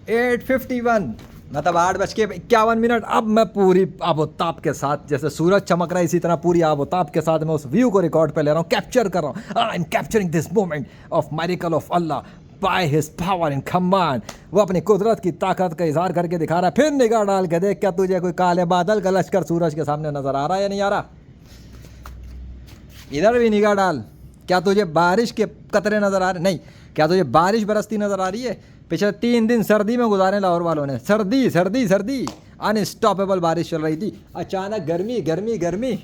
8:51 मतलब 8:51। अब मैं पूरी आबोताब के साथ, जैसे सूरज चमक रहा है इसी तरह पूरी आबोताब के साथ मैं उस व्यू को रिकॉर्ड पे ले रहा हूँ, कैप्चर कर रहा हूँ। I am capturing this moment of miracle of Allah by his power in command. वो अपनी कुदरत की ताकत का इजहार करके दिखा रहा है। फिर निगाह डाल के देख, क्या तुझे कोई काले बादल का लश्कर सूरज के सामने नजर आ रहा है या नहीं आ रहा? इधर भी निगाह डाल, क्या तुझे बारिश के कतरे नजर आ रहे? नहीं। क्या तुझे बारिश बरसती नजर आ रही है? पिछले 3 दिन सर्दी में गुजारे लाहौर वालों ने, सर्दी सर्दी सर्दी, अनस्टॉपेबल बारिश चल रही थी। अचानक गर्मी गर्मी गर्मी।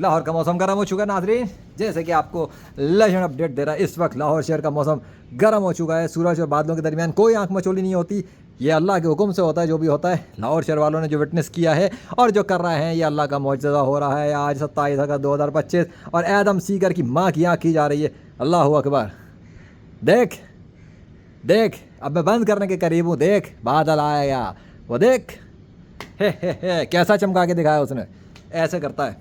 लाहौर का मौसम गर्म हो चुका है नाज़रीन, जैसे कि आपको लेजेंड अपडेट दे रहा है। इस वक्त लाहौर शहर का मौसम गर्म हो चुका है। सूरज और बादलों के दरमियान कोई आंख मचोली नहीं होती। ये अल्लाह के हुक्म से होता है जो भी होता है। लाहौर शहर वालों ने जो विटनेस किया है और जो कर रहे हैं, ये अल्लाह का मौजज़ा हो रहा है। आज 27 अगस्त 2025 और एडम सीकर की माँ की आँख की जा रही है। अल्लाह अकबर। देख देख, अब मैं बंद करने के करीब हूँ। देख बादल आया, वो देख, हे कैसा चमका के दिखाया उसने। ऐसे करता है।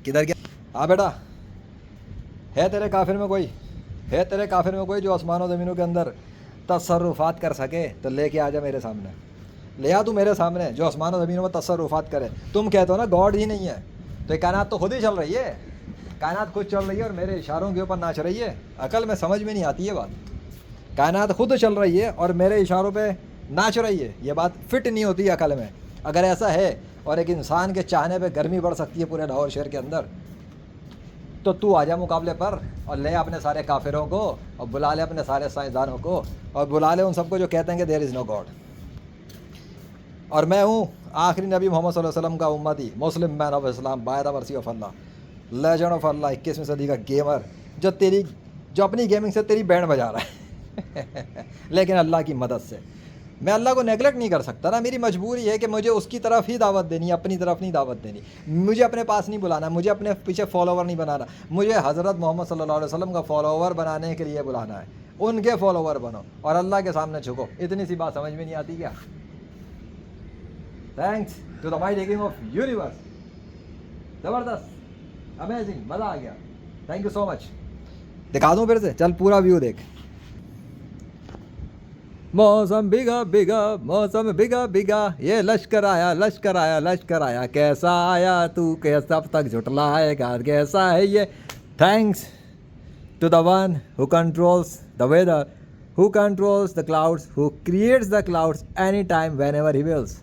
किधर गया? हाँ बेटा, है तेरे काफिर में कोई, है तेरे काफिर में कोई जो आसमानों ज़मीनों के अंदर तसर्रुफ़ात कर सके? तो लेके आ जा मेरे सामने, ले आ तू मेरे सामने, जो आसमानों ज़मीनों में तसर्रुफ़ात करे। तुम कहते हो ना गॉड ही नहीं है, तो ये कायनात तो खुद ही चल रही है। कायनात खुद चल रही है और मेरे इशारों के ऊपर नाच रही है। अकल में समझ में नहीं आती है बात। कायनात खुद चल रही है और मेरे इशारों पे नाच रही है, ये बात फिट नहीं होती अकल में। अगर ऐसा है और एक इंसान के चाहने पे गर्मी बढ़ सकती है पूरे लाहौर शहर के अंदर, तो तू आजा मुकाबले पर और ले अपने सारे काफिरों को और बुला ले अपने सारे साइंसदानों को और बुला ले उन सबको जो कहते हैं कि देयर इज़ नो गॉड। और मैं हूँ आखिरी नबी मोहम्मद सल्लल्लाहु अलैहि वसल्लम का उम्मती, Muslim man of Islam, by the mercy of Allah, legend of Allah, 21वीं सदी का गेमर, जो अपनी गेमिंग से तेरी बैंड बजा रहा है लेकिन अल्लाह की मदद से। मैं अल्लाह को नेगलेक्ट नहीं कर सकता ना, मेरी मजबूरी है कि मुझे उसकी तरफ ही दावत देनी है, अपनी तरफ नहीं दावत देनी। मुझे अपने पास नहीं बुलाना, मुझे अपने पीछे फॉलोवर नहीं बनाना, मुझे हज़रत मोहम्मद सल्लल्लाहु अलैहि वसल्लम का फॉलोवर बनाने के लिए बुलाना है। उनके फॉलोवर बनो और अल्लाह के सामने झुको। इतनी सी बात समझ में नहीं आती क्या? Thanks to the mighty king of universe. ज़बरदस्त, अमेजिंग, मज़ा आ गया। Thank you so much. दिखा दूँ फिर से? चल पूरा व्यू देख। मौसम बिगा बिगा, मौसम बिगा बिगा, ये लश्कर आया लश्कर आया लश्कर आया। कैसा आया तू, कैसा अब तक झुटलाएगा, कैसा है ये? Thanks to the one who controls the weather, who controls the clouds, who creates the clouds any time whenever he wills.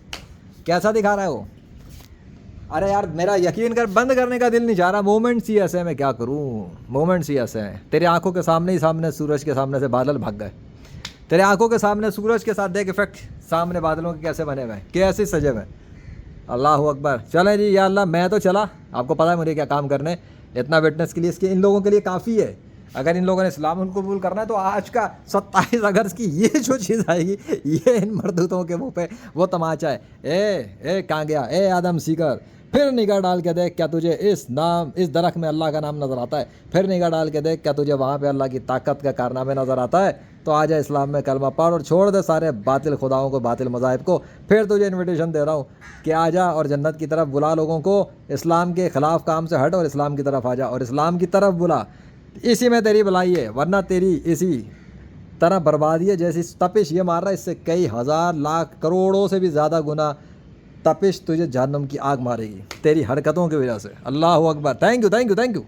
कैसा दिखा रहा है वो? अरे यार मेरा यकीन कर, बंद करने का दिल नहीं चाह रहा। मोमेंट्स ही ऐसे, मैं क्या करूँ, मोमेंट्स ही ऐसे हैं। तेरी आंखों के सामने ही सामने सूरज के सामने से बादल भाग गए। तेरे आंखों के सामने सूरज के साथ देख इफेक्ट, सामने बादलों के कैसे बने हुए हैं, कैसे सजे हुए। अल्लाह अकबर। चले जी, या अल्लाह, मैं तो चला, आपको पता है मुझे क्या काम करने। इतना विटनेस के लिए, इसके इन लोगों के लिए काफ़ी है। अगर इन लोगों ने इस्लाम उनको कबूल करना है तो आज का 27 अगस्त की ये जो चीज़ आएगी, ये इन मरदूतों के मुंह पे वो तमाचा है। ए कहाँ गया? ए आदम सीकर, फिर निगाह डाल के देख, क्या तुझे इस दरख्त में अल्लाह का नाम नज़र आता है? फिर निगाह डाल के देख, क्या तुझे वहाँ पे अल्लाह की ताकत का कारनामे नज़र आता है? तो आ जा इस्लाम में कलमा पढ़ और छोड़ दे सारे बातिल खुदाओं को, बातिल मज़ाहिब को। फिर तुझे इन्विटेशन दे रहा हूँ कि आ जा और जन्नत की तरफ बुला लोगों को। इस्लाम के ख़िलाफ़ काम से हट और इस्लाम की तरफ आ जा और इस्लाम की तरफ बुला। इसी में तेरी भलाई है, वरना तेरी इसी तरह बर्बादी है। जैसी तपिश ये मार रहा है, इससे कई हज़ार लाख करोड़ों से भी ज़्यादा गुना तपिश तुझे जहन्नम की आग मारेगी तेरी हरकतों की वजह से। अल्लाह अकबर। Thank you thank you thank you.